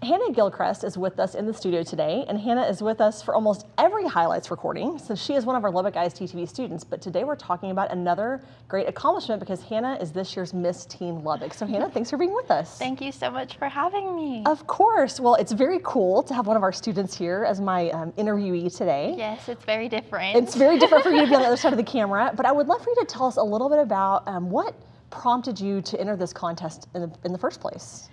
Hannah Gilchrest is with us in the studio today, and Hannah is with us for almost every highlights recording. So she is one of our Lubbock ISD-TV students, but today we're talking about another great accomplishment because Hannah is this year's Miss Teen Lubbock. So Hannah, thanks for being with us. Thank you so much for having me. Of course. Well, it's very cool to have one of our students here as my interviewee today. Yes, it's very different. It's very different for you to be on the other side of the camera, but I would love for you to tell us a little bit about what prompted you to enter this contest in the first place.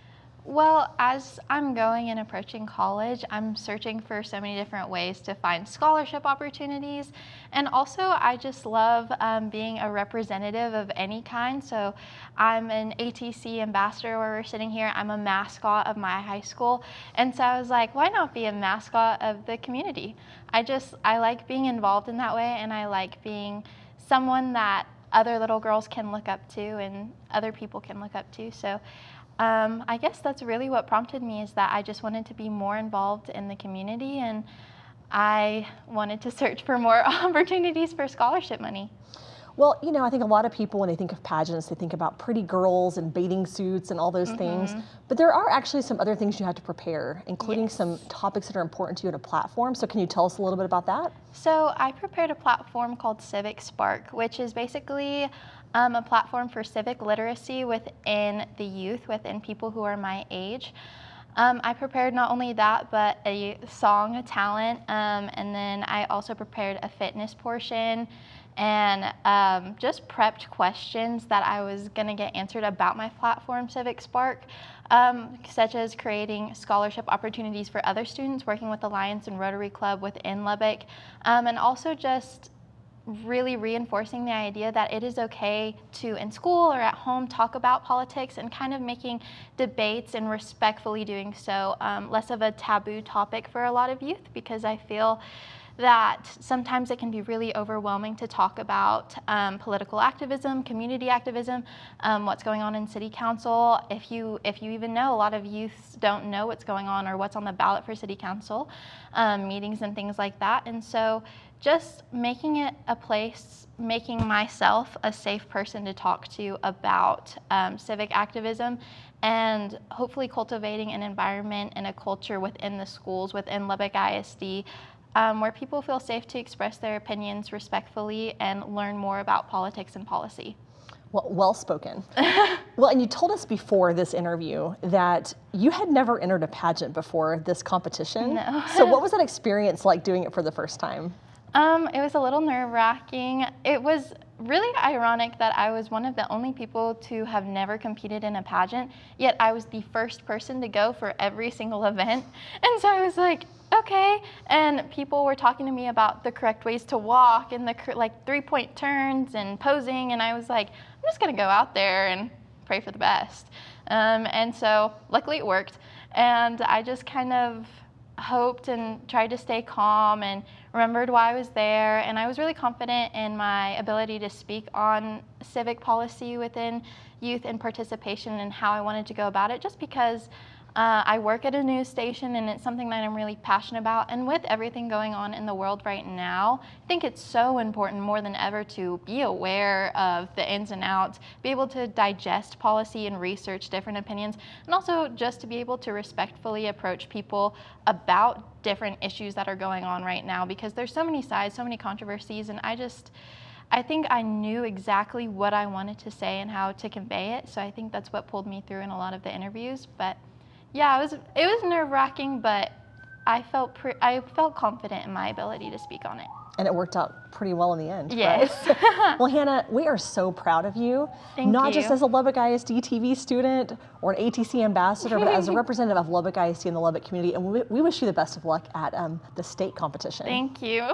Well, as I'm going and approaching college, I'm searching for so many different ways to find scholarship opportunities. And also, I just love being a representative of any kind. So I'm an ATC ambassador where we're sitting here. I'm a mascot of my high school. And so I was like, why not be a mascot of the community? I like being involved in that way, and I like being someone that other little girls can look up to and other people can look up to. So I guess that's really what prompted me, is that I just wanted to be more involved in the community, and I wanted to search for more opportunities for scholarship money. Well, you know, I think a lot of people, when they think of pageants, they think about pretty girls and bathing suits and all those things. But there are actually some other things you have to prepare, including some topics that are important to you in a platform. So can you tell us a little bit about that? So I prepared a platform called Civic Spark, which is basically a platform for civic literacy within the youth, within people who are my age. I prepared not only that, but a song, a talent, and then I also prepared a fitness portion, and just prepped questions that I was going to get answered about my platform, Civic Spark, such as creating scholarship opportunities for other students, working with the Lions and Rotary Club within Lubbock, and also just really reinforcing the idea that it is okay to, in school or at home, talk about politics, and kind of making debates and respectfully doing so less of a taboo topic for a lot of youth, because I feel that sometimes it can be really overwhelming to talk about political activism, community activism, what's going on in city council. If you even know, a lot of youths don't know what's going on or what's on the ballot for city council meetings and things like that. And so just making it a place, making myself a safe person to talk to about civic activism, and hopefully cultivating an environment and a culture within the schools, within Lubbock ISD, where people feel safe to express their opinions respectfully and learn more about politics and policy. Well spoken. Well, and you told us before this interview that you had never entered a pageant before this competition. No. So what was that experience like doing it for the first time? It was a little nerve-wracking. It was really ironic that I was one of the only people to have never competed in a pageant, yet I was the first person to go for every single event. And so I was like, okay. And people were talking to me about the correct ways to walk and the three-point turns and posing, and I was like, I'm just gonna go out there and pray for the best. And so luckily it worked, and I just kind of hoped and tried to stay calm and remembered why I was there, and I was really confident in my ability to speak on civic policy within youth and participation and how I wanted to go about it, just because I work at a news station and it's something that I'm really passionate about. And with everything going on in the world right now, I think it's so important more than ever to be aware of the ins and outs, be able to digest policy and research different opinions, and also just to be able to respectfully approach people about different issues that are going on right now, because there's so many sides, so many controversies, and I think I knew exactly what I wanted to say and how to convey it. So I think that's what pulled me through in a lot of the interviews. But yeah, it was nerve-wracking, but I felt confident in my ability to speak on it. And it worked out pretty well in the end. Yes. Right? Well, Hannah, we are so proud of you. Not just as a Lubbock ISD TV student or an ATC ambassador, but as a representative of Lubbock ISD and the Lubbock community. And we wish you the best of luck at the state competition. Thank you.